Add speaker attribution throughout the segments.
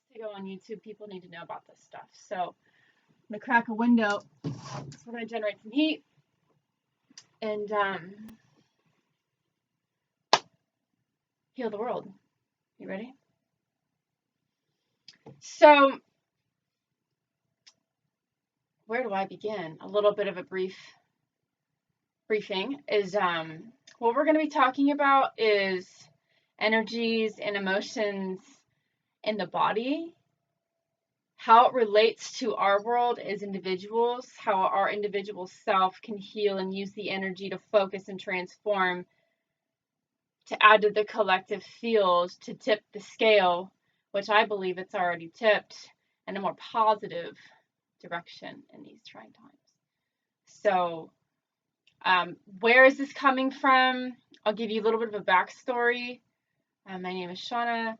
Speaker 1: has to go on YouTube. People need to know about this stuff. So I'm gonna crack a window. So we're gonna generate some heat and heal the world. You ready? So where do I begin? A little bit of a briefing is what we're going to be talking about is energies and emotions in the body, how it relates to our world as individuals, how our individual self can heal and use the energy to focus and transform, to add to the collective field, to tip the scale, which I believe it's already tipped, in a more positive direction in these trying times. So where is this coming from? I'll give you a little bit of a backstory. My name is Shauna.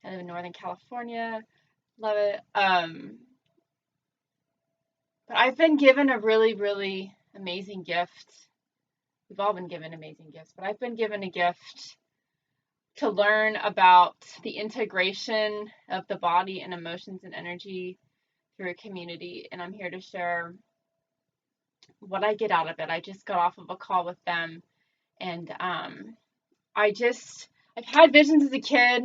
Speaker 1: I live in Northern California. Love it. But I've been given a really, really amazing gift. We've all been given amazing gifts, but I've been given a gift to learn about the integration of the body and emotions and energy through a community. And I'm here to share what I get out of it. I just got off of a call with them, and I've had visions as a kid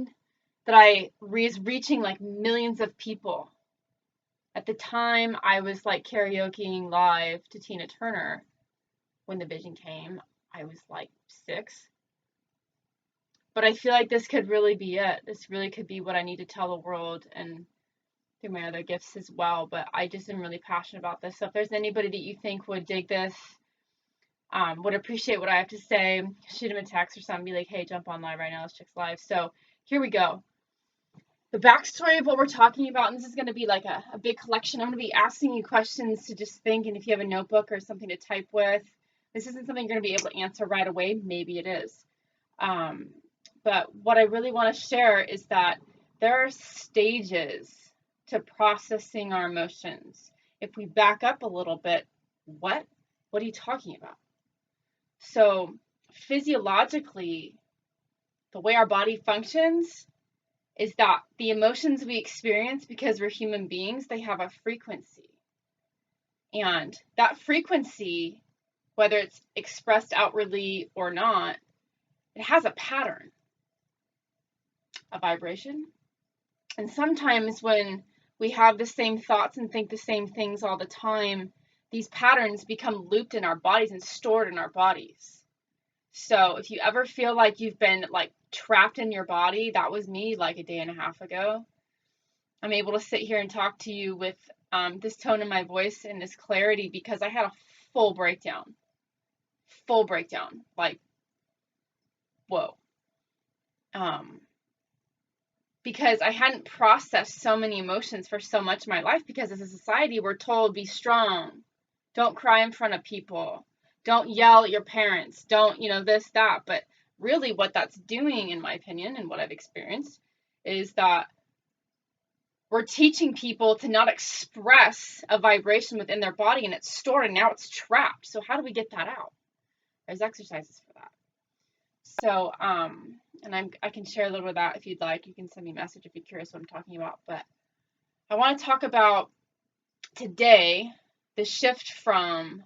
Speaker 1: that I was reaching like millions of people. At the time, I was like karaokeing live to Tina Turner when the vision came. I was like 6. But I feel like this could really be it. This really could be what I need to tell the world, and through my other gifts as well. But I just am really passionate about this. So if there's anybody that you think would dig this, would appreciate what I have to say, shoot him a text or something, be like, hey, jump on live right now, let's check live. So here we go. The backstory of what we're talking about, and this is going to be like a big collection. I'm going to be asking you questions to just think, and if you have a notebook or something to type with, this isn't something you're going to be able to answer right away. Maybe it is. But what I really want to share is that there are stages to processing our emotions. If we back up a little bit, what are you talking about? So physiologically, the way our body functions is that the emotions we experience, because we're human beings, they have a frequency. And that frequency, whether it's expressed outwardly or not, it has a pattern, a vibration. And sometimes when we have the same thoughts and think the same things all the time, these patterns become looped in our bodies and stored in our bodies. So if you ever feel like you've been like trapped in your body, that was me like a day and a half ago. I'm able to sit here and talk to you with this tone in my voice and this clarity because I had a full breakdown, like, whoa. Because I hadn't processed so many emotions for so much of my life, because as a society, we're told, be strong, don't cry in front of people, don't yell at your parents, don't, this, that. But really what that's doing, in my opinion, and what I've experienced, is that we're teaching people to not express a vibration within their body, and it's stored, and now it's trapped. So how do we get that out? There's exercises for that. So, and I can share a little of that if you'd like. You can send me a message if you're curious what I'm talking about. But I want to talk about today the shift from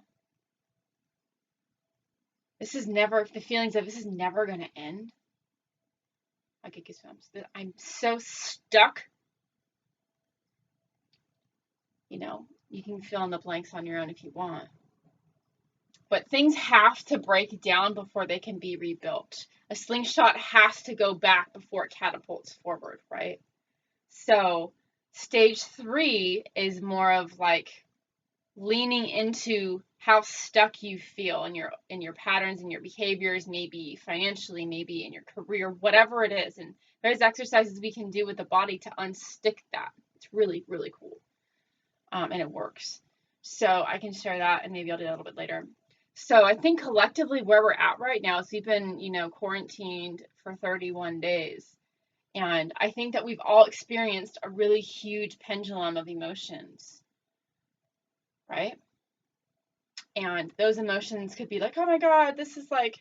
Speaker 1: the feelings of this is never going to end. I get goosebumps. I'm so stuck. You can fill in the blanks on your own if you want. But things have to break down before they can be rebuilt. A slingshot has to go back before it catapults forward, right? So stage 3 is more of like leaning into how stuck you feel in your patterns and your behaviors, maybe financially, maybe in your career, whatever it is. And there's exercises we can do with the body to unstick that. It's really, really cool. And it works. So I can share that, and maybe I'll do that a little bit later. So I think collectively where we're at right now is we've been, quarantined for 31 days. And I think that we've all experienced a really huge pendulum of emotions, right? And those emotions could be like, oh my God, this is like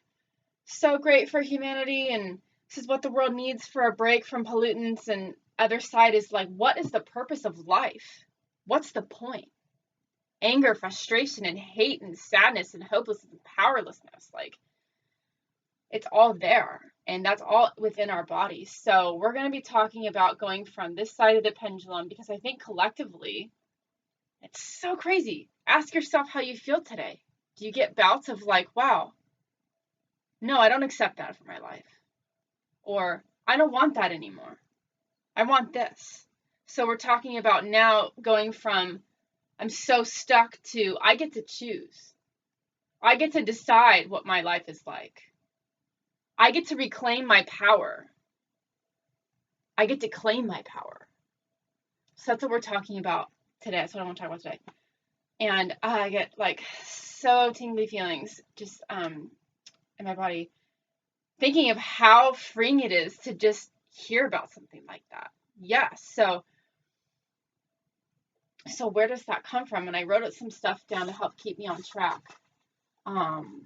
Speaker 1: so great for humanity, and this is what the world needs for a break from pollutants and other side is like, what is the purpose of life? What's the point? Anger, frustration, and hate, and sadness, and hopelessness, and powerlessness. Like, it's all there, and that's all within our bodies. So we're going to be talking about going from this side of the pendulum, because I think collectively, it's so crazy. Ask yourself how you feel today. Do you get bouts of like, wow, no, I don't accept that for my life? Or, I don't want that anymore. I want this. So we're talking about now going from, I'm so stuck, to I get to choose. I get to decide what my life is like. I get to reclaim my power. I get to claim my power. So that's what we're talking about today. That's what I want to talk about today. And I get like so tingly feelings just in my body, thinking of how freeing it is to just hear about something like that. Yes. So where does that come from? And I wrote some stuff down to help keep me on track. And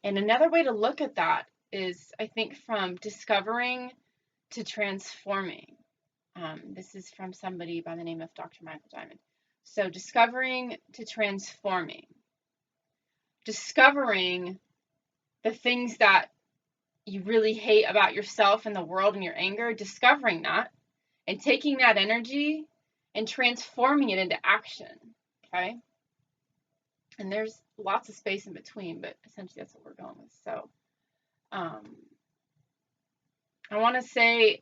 Speaker 1: another way to look at that is, I think, from discovering to transforming. This is from somebody by the name of Dr. Michael Diamond. So discovering to transforming. Discovering the things that you really hate about yourself and the world and your anger, discovering that and taking that energy and transforming it into action. Okay? And there's lots of space in between, but essentially that's what we're going with. So I want to say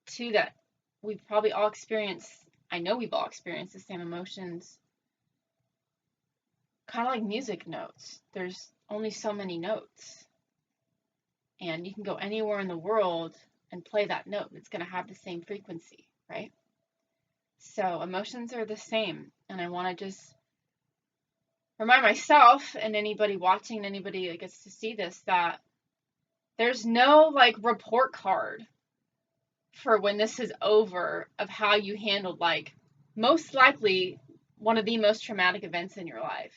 Speaker 1: too that we've probably all experienced, I know we've all experienced the same emotions, kind of like music notes. There's only so many notes, and you can go anywhere in the world and play that note. It's going to have the same frequency, right? So emotions are the same, and I want to just remind myself and anybody watching, anybody that gets to see this, that there's no like report card for when this is over of how you handled like most likely one of the most traumatic events in your life.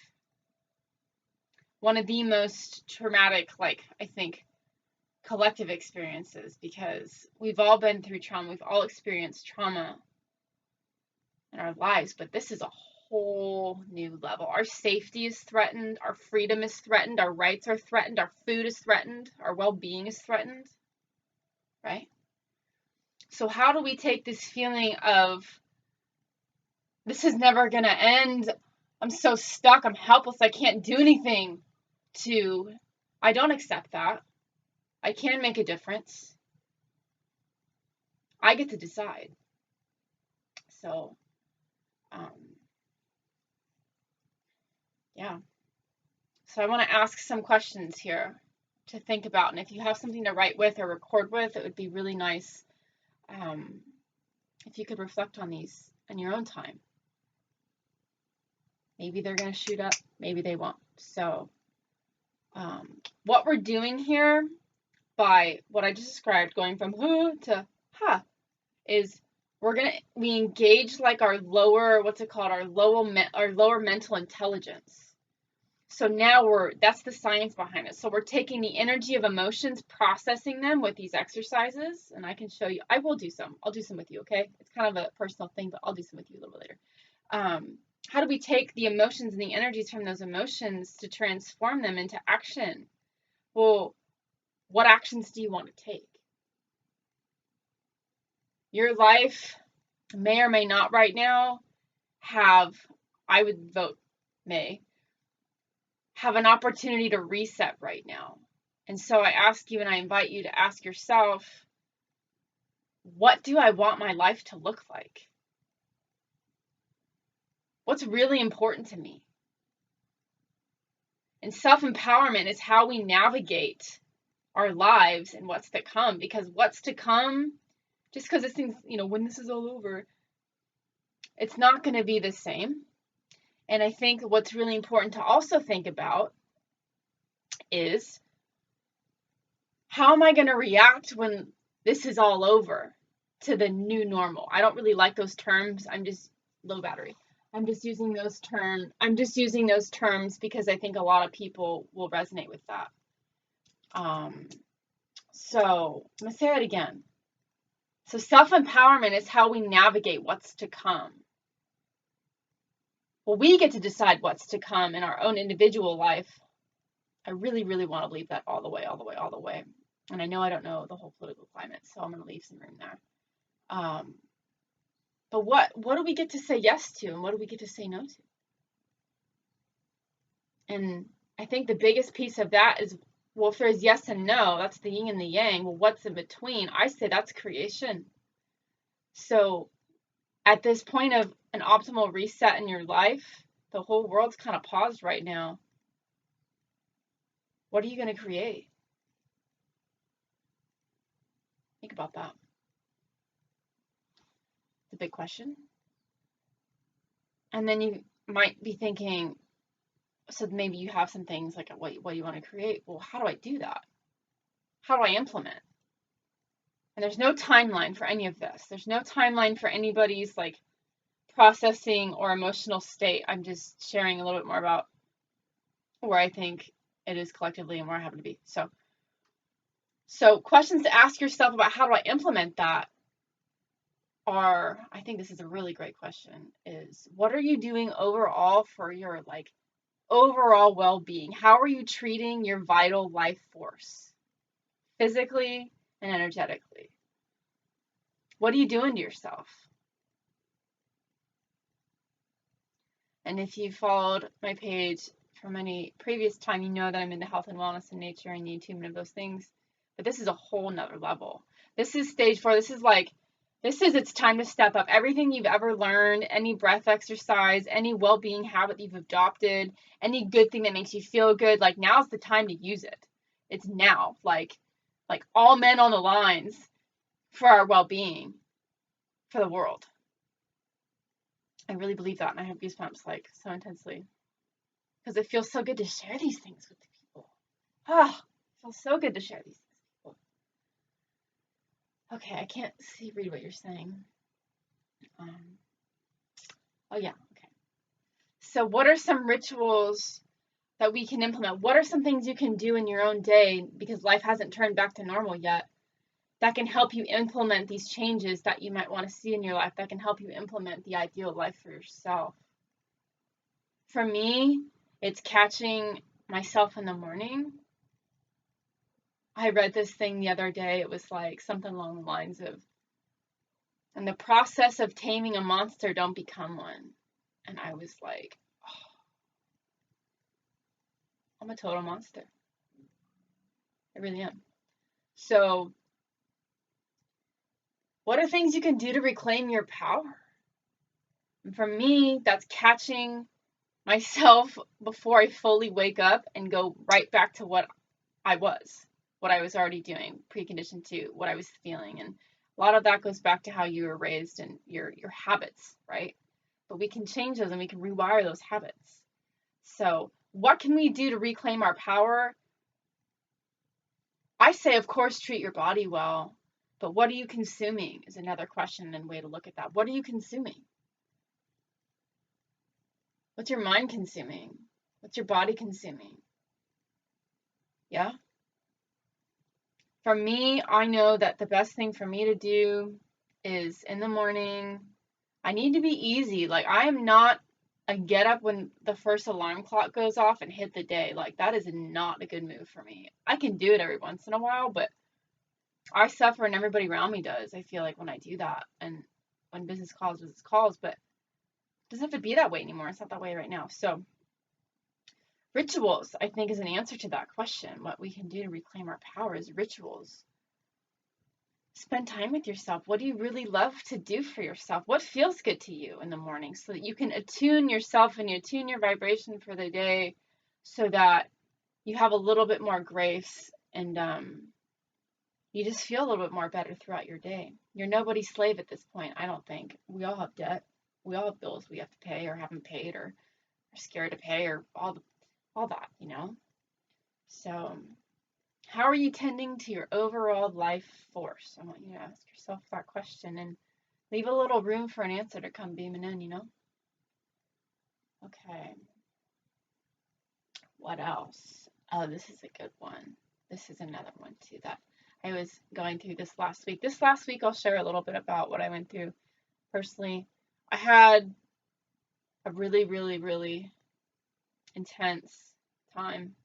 Speaker 1: One of the most traumatic, like, I think, collective experiences, because we've all been through trauma. We've all experienced trauma in our lives, but this is a whole new level. Our safety is threatened. Our freedom is threatened. Our rights are threatened. Our food is threatened. Our well-being is threatened, right? So how do we take this feeling of this is never going to end, I'm so stuck, I'm helpless, I can't do anything, to I don't accept that, I can make a difference, I get to decide. So yeah. So I want to ask some questions here to think about, and if you have something to write with or record with, it would be really nice if you could reflect on these in your own time. Maybe they're going to shoot up, maybe they won't. So what we're doing here by what I just described, going from to ha, is we engage like our lower, what's it called, our lower mental intelligence. So now that's the science behind it. So we're taking the energy of emotions, processing them with these exercises, and I can show you. I'll do some with you, okay? It's kind of a personal thing, but I'll do some with you a little bit later. How do we take the emotions and the energies from those emotions to transform them into action? Well, what actions do you want to take? Your life may or may not right now I would vote may, have an opportunity to reset right now. And so I ask you, and I invite you to ask yourself, what do I want my life to look like? What's really important to me? And self-empowerment is how we navigate our lives and what's to come, because what's to come, just because this thing's, when this is all over, it's not going to be the same. And I think what's really important to also think about is, how am I going to react when this is all over to the new normal? I don't really like those terms. I'm just low battery. I'm just using those terms because I think a lot of people will resonate with that. So I'm going to say that again. So self-empowerment is how we navigate what's to come. Well, we get to decide what's to come in our own individual life. I really, really want to believe that all the way, all the way, all the way. And I know I don't know the whole political climate, so I'm going to leave some room there. But what do we get to say yes to, and what do we get to say no to? And I think the biggest piece of that is, well, if there's yes and no, that's the yin and the yang. Well, what's in between? I say that's creation. So at this point of an optimal reset in your life, the whole world's kind of paused right now. What are you going to create? Think about that. It's a big question. And then you might be thinking, so maybe you have some things like what you want to create. Well, how do I do that? How do I implement? And there's no timeline for any of this. There's no timeline for anybody's like processing or emotional state. I'm just sharing a little bit more about where I think it is collectively and where I happen to be. So questions to ask yourself about how do I implement that are, I think this is a really great question, is what are you doing overall for your like overall well-being? How are you treating your vital life force, physically and energetically? What are you doing to yourself? And if you followed my page from any previous time, you know that I'm into health and wellness and nature and the attunement of those things. But this is a whole nother level. This is stage 4. This is it's time to step up. Everything you've ever learned, any breath exercise, any well-being habit you've adopted, any good thing that makes you feel good, like now's the time to use it. It's now, like all men on the lines for our well-being, for the world. I really believe that, and I have goosebumps like so intensely because it feels so good to share these things with the people. Ah, it feels so good to share these things with people. Okay, I can't read what you're saying. Oh yeah, okay. So what are some rituals that we can implement? What are some things you can do in your own day, because life hasn't turned back to normal yet, that can help you implement these changes that you might want to see in your life, that can help you implement the ideal life for yourself? For me, it's catching myself in the morning. I read this thing the other day. It was like something along the lines of, in the process of taming a monster, don't become one. And I was like, oh, I'm a total monster. I really am. So what are things you can do to reclaim your power? And for me, that's catching myself before I fully wake up and go right back to what I was already doing, preconditioned to what I was feeling. And a lot of that goes back to how you were raised and your habits, right? But we can change those and we can rewire those habits. So what can we do to reclaim our power? I say, of course, treat your body well, but what are you consuming is another question and way to look at that. What are you consuming? What's your mind consuming? What's your body consuming? Yeah? For me, I know that the best thing for me to do is in the morning, I need to be easy. Like, I am not a get up when the first alarm clock goes off and hit the day. Like, that is not a good move for me. I can do it every once in a while, but I suffer and everybody around me does. I feel like when I do that, and when business calls, but it doesn't have to be that way anymore. It's not that way right now. So rituals, I think, is an answer to that question. What we can do to reclaim our power is rituals. Spend time with yourself. What do you really love to do for yourself? What feels good to you in the morning, so that you can attune yourself and you attune your vibration for the day, so that you have a little bit more grace and you just feel a little bit more better throughout your day. You're nobody's slave at this point, I don't think. We all have debt. We all have bills we have to pay or haven't paid or are scared to pay, or all that, you know? So how are you tending to your overall life force? I want you to ask yourself that question and leave a little room for an answer to come beaming in, you know? Okay. What else? Oh, this is a good one. This is another one too that I was going through this last week. This last week, I'll share a little bit about what I went through personally. I had a really, really, really intense time.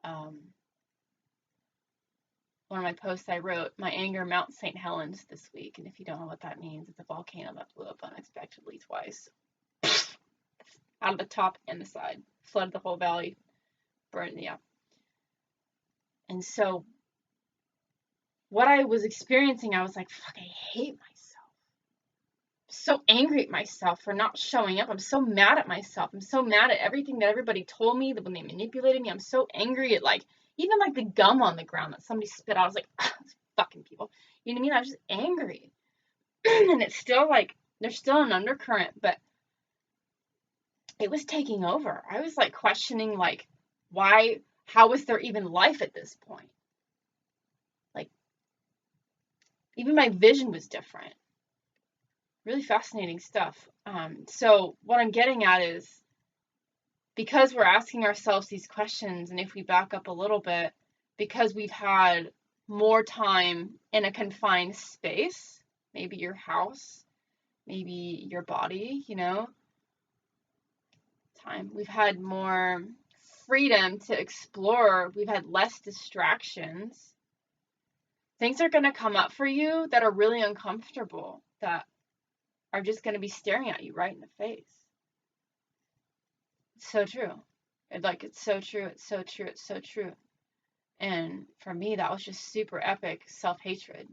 Speaker 1: One of my posts I wrote, my anger Mount St. Helens this week. And if you don't know what that means, it's a volcano that blew up unexpectedly twice. Out of the top and the side. Flooded the whole valley. Burned, yeah. And so what I was experiencing, I was like, fuck, I hate myself. I'm so angry at myself for not showing up. I'm so mad at myself. I'm so mad at everything that everybody told me, that when they manipulated me. I'm so angry at even the gum on the ground that somebody spit out. I was like, fucking people. You know what I mean? I was just angry. And it's still there's still an undercurrent, but it was taking over. I was questioning why, how was there even life at this point? Even my vision was different. Really fascinating stuff. So what I'm getting at is, because we're asking ourselves these questions, and if we back up a little bit, because we've had more time in a confined space, maybe your house, maybe your body, time. We've had more freedom to explore. We've had less distractions. Things are going to come up for you that are really uncomfortable, that are just going to be staring at you right in the face. It's so true. It's so true. It's so true. It's so true. And for me, that was just super epic self-hatred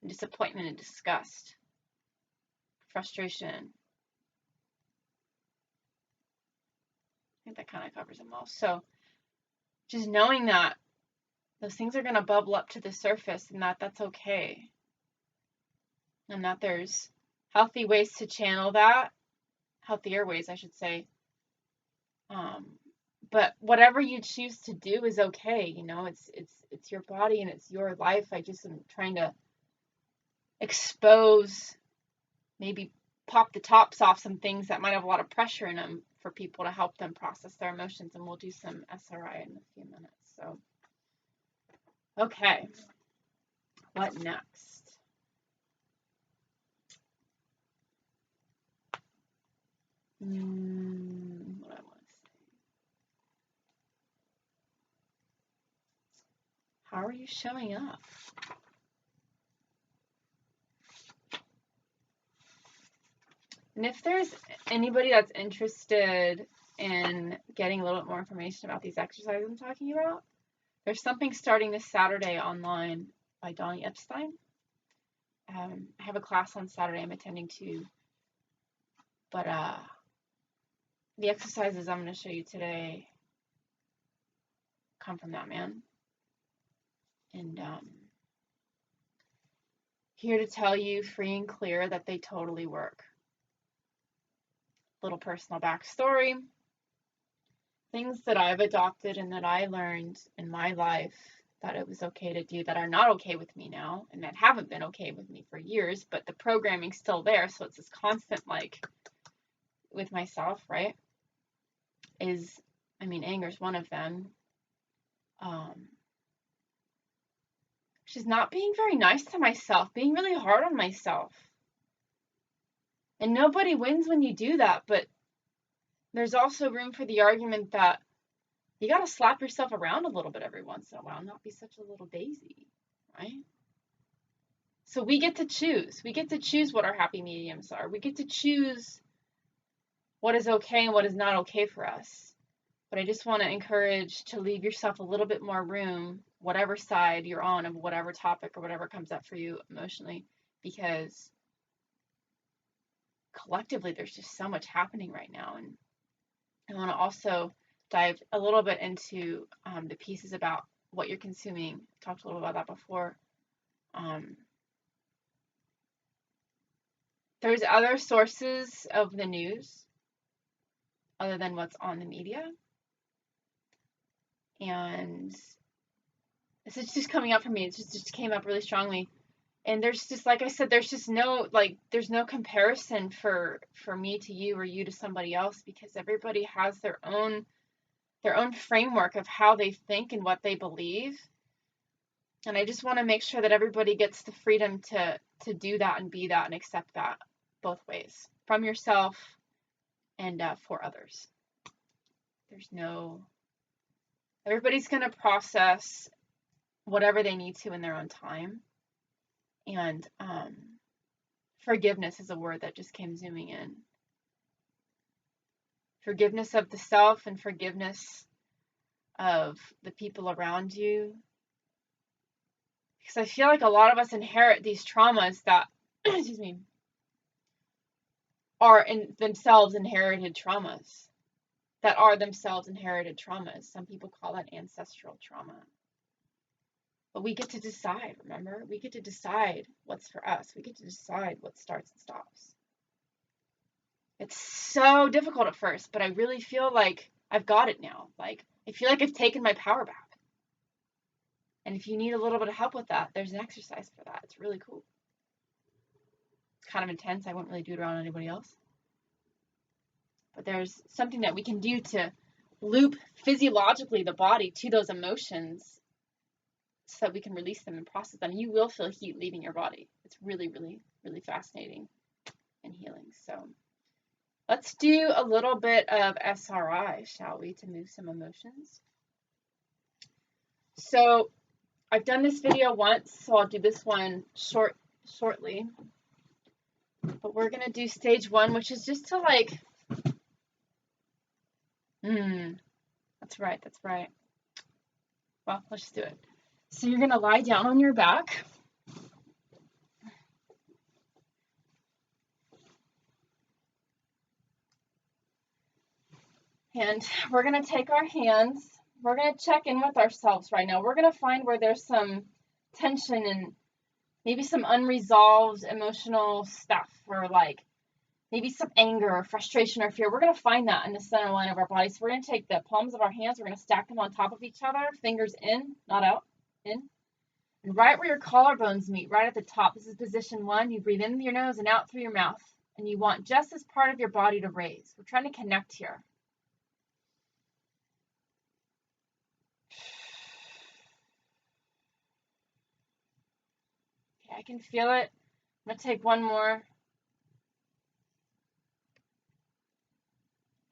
Speaker 1: and disappointment and disgust, frustration. I think that kind of covers them all. So just knowing that those things are going to bubble up to the surface, and that's okay. And that there's healthy ways to channel that, healthier ways, I should say. But whatever you choose to do is okay. It's your body and it's your life. I just am trying to expose, maybe pop the tops off some things that might have a lot of pressure in them for people, to help them process their emotions. And we'll do some SRI in a few minutes. So, okay, what next? What I want to say. How are you showing up? And if there's anybody that's interested in getting a little bit more information about these exercises I'm talking about, there's something starting this Saturday online by Donnie Epstein. I have a class on Saturday I'm attending to, but the exercises I'm going to show you today come from that man. And here to tell you free and clear that they totally work. Little personal backstory. Things that I've adopted and that I learned in my life that it was okay to do, that are not okay with me now, and that haven't been okay with me for years, but the programming's still there, so it's this constant with myself, right? Anger's one of them. Just not being very nice to myself, being really hard on myself. And nobody wins when you do that, but there's also room for the argument that you got to slap yourself around a little bit every once in a while, not be such a little daisy, right? So we get to choose. We get to choose what our happy mediums are. We get to choose what is okay and what is not okay for us. But I just want to encourage to leave yourself a little bit more room, whatever side you're on of whatever topic or whatever comes up for you emotionally, because collectively there's just so much happening right now. And I want to also dive a little bit into the pieces about what you're consuming. Talked a little about that before. There's other sources of the news other than what's on the media. And this is just coming up for me. It just came up really strongly. And there's just, like I said, there's just there's no comparison for me to you or you to somebody else, because everybody has their own framework of how they think and what they believe. And I just want to make sure that everybody gets the freedom to do that and be that and accept that both ways, from yourself and for others. Everybody's going to process whatever they need to in their own time. And forgiveness is a word that just came zooming in. Forgiveness of the self and forgiveness of the people around you. Because I feel like a lot of us inherit these traumas that, excuse me, are in themselves inherited traumas. Some people call that ancestral trauma. But we get to decide, remember? We get to decide what's for us. We get to decide what starts and stops. It's so difficult at first, but I really feel like I've got it now. Like, I feel like I've taken my power back. And if you need a little bit of help with that, there's an exercise for that. It's really cool. It's kind of intense. I wouldn't really do it around anybody else. But there's something that we can do to loop physiologically the body to those emotions so that we can release them and process them. You will feel heat leaving your body. It's really, really, really fascinating and healing. So let's do a little bit of SRI, shall we, to move some emotions. So I've done this video once, so I'll do this one shortly. But we're going to do stage 1, which is just to like, that's right. Well, let's just do it. So you're going to lie down on your back. And we're going to take our hands. We're going to check in with ourselves right now. We're going to find where there's some tension and maybe some unresolved emotional stuff, or like maybe some anger or frustration or fear. We're going to find that in the center line of our body. So we're going to take the palms of our hands. We're going to stack them on top of each other. Fingers in, not out. In. And right where your collarbones meet, right at the top. This is position 1. You breathe in through your nose and out through your mouth. And you want just this part of your body to raise. We're trying to connect here. Okay, I can feel it. I'm going to take one more.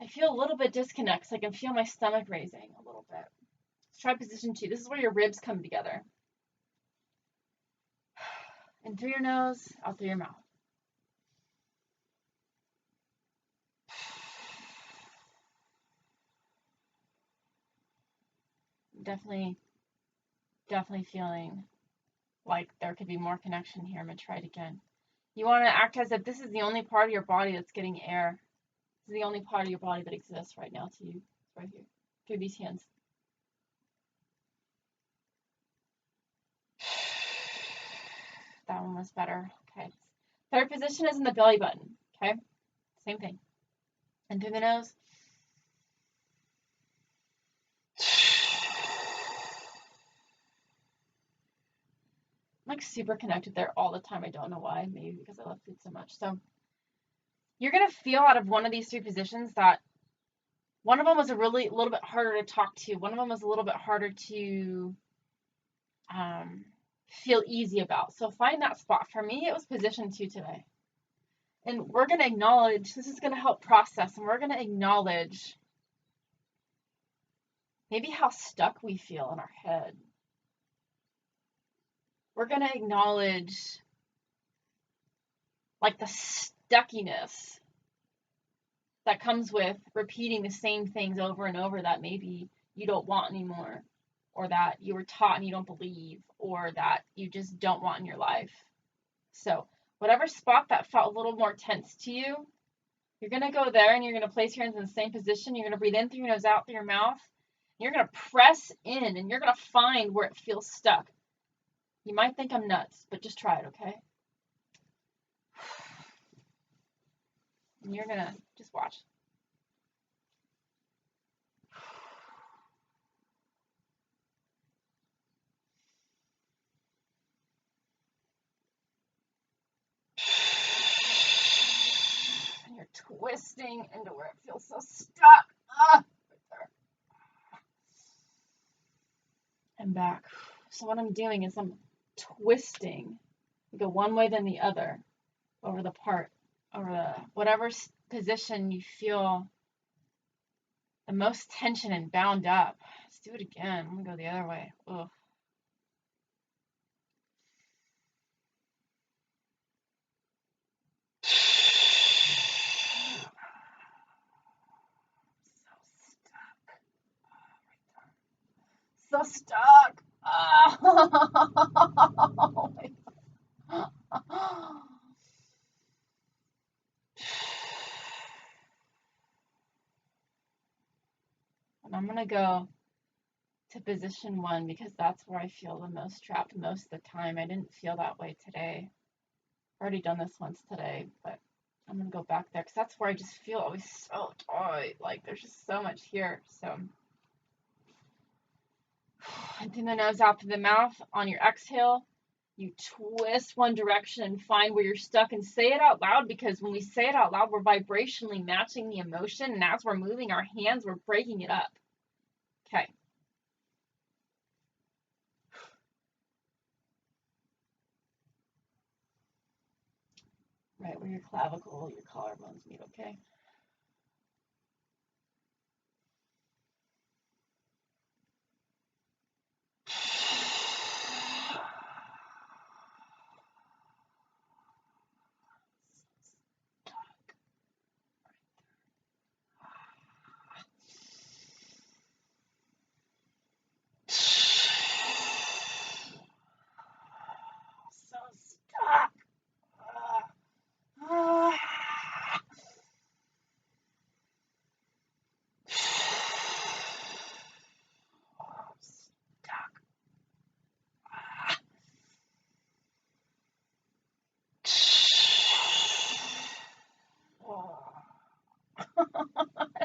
Speaker 1: I feel a little bit disconnect, so I can feel my stomach raising a little bit. Let's try position 2. This is where your ribs come together. In through your nose, out through your mouth. Definitely feeling like there could be more connection here. I'm going to try it again. You want to act as if this is the only part of your body that's getting air. This is the only part of your body that exists right now to you. It's right here, through these hands. That one was better. Okay. Third position is in the belly button. Okay. Same thing. And through the nose. I'm like super connected there all the time. I don't know why. Maybe because I love food so much. So you're going to feel out of one of these 3 positions that one of them was a little bit harder to talk to. One of them was a little bit harder to feel easy about. So find that spot. For me, it was position 2 today. And we're going to acknowledge, this is going to help process, and we're going to acknowledge maybe how stuck we feel in our head. We're going to acknowledge like the stuckiness that comes with repeating the same things over and over that maybe you don't want anymore, or that you were taught and you don't believe, or that you just don't want in your life. So whatever spot that felt a little more tense to you, you're going to go there and you're going to place your hands in the same position. You're going to breathe in through your nose, out through your mouth. You're going to press in and you're going to find where it feels stuck. You might think I'm nuts, but just try it, okay? And you're going to just watch. And you're twisting into where it feels so stuck. Right there. And back. So what I'm doing is I'm twisting. I go one way then the other over the part, or whatever position you feel the most tension and bound up. Let's do it again. I'm gonna go the other way. Ugh. So stuck. Oh. And I'm gonna go to position 1 because that's where I feel the most trapped most of the time. I didn't feel that way today. I've already done this once today, but I'm gonna go back there because that's where I just feel always so tight. Like there's just so much here. So in through the nose, out through the mouth. On your exhale, you twist one direction and find where you're stuck and say it out loud, because when we say it out loud, we're vibrationally matching the emotion, and as we're moving our hands, we're breaking it up. Okay. Right where your clavicle, your collarbones meet, okay? So stuck. I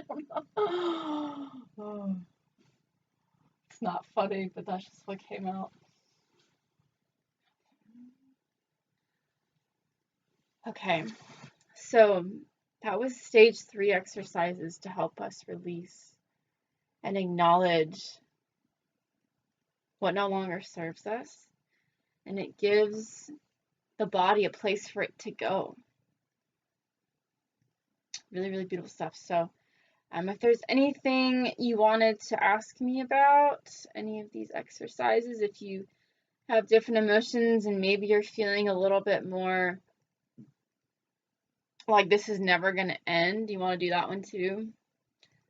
Speaker 1: don't know. It's not funny, but that's just what came out. Okay, so that was stage 3 exercises to help us release and acknowledge what no longer serves us, and it gives the body a place for it to go. Really, really beautiful stuff. So if there's anything you wanted to ask me about any of these exercises, if you have different emotions and maybe you're feeling a little bit more like this is never going to end, you want to do that one too?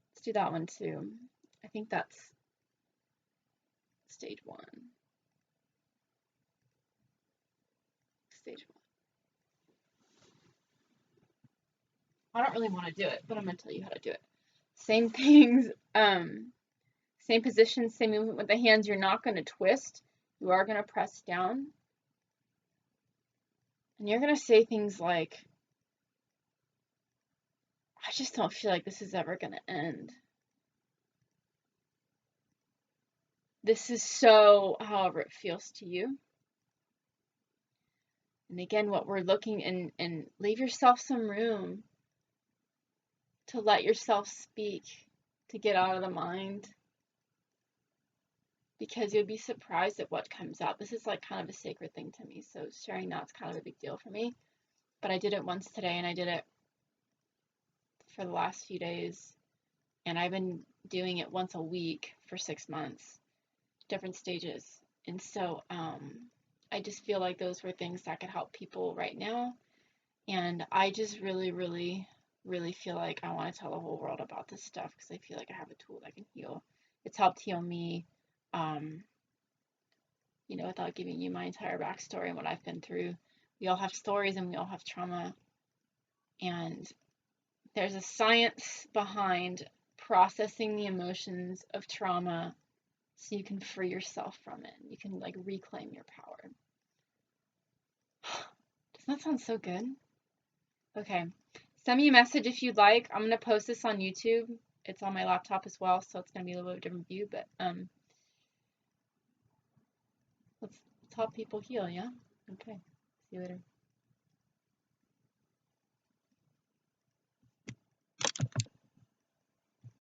Speaker 1: Let's do that one too. I think that's stage 1. Stage 1. I don't really want to do it, but I'm going to tell you how to do it. Same things, same position, same movement with the hands. You're not going to twist. You are going to press down. And you're going to say things like, I just don't feel like this is ever going to end. This is so however it feels to you. And again, what we're looking, and leave yourself some room to let yourself speak, to get out of the mind, because you'll be surprised at what comes out. This is like kind of a sacred thing to me, so sharing that's kind of a big deal for me. But I did it once today, and I did it for the last few days, and I've been doing it once a week for 6 months, different stages. And so I just feel like those were things that could help people right now. And I just really, really, really feel like I want to tell the whole world about this stuff, because I feel like I have a tool that can heal. It's helped heal me, without giving you my entire backstory and what I've been through. We all have stories and we all have trauma. And there's a science behind processing the emotions of trauma so you can free yourself from it. You can like reclaim your power. Doesn't that sound so good? Okay. Send me a message if you'd like. I'm going to post this on YouTube. It's on my laptop as well, so it's going to be a little bit of a different view, but let's help people heal, yeah? Okay. See you later.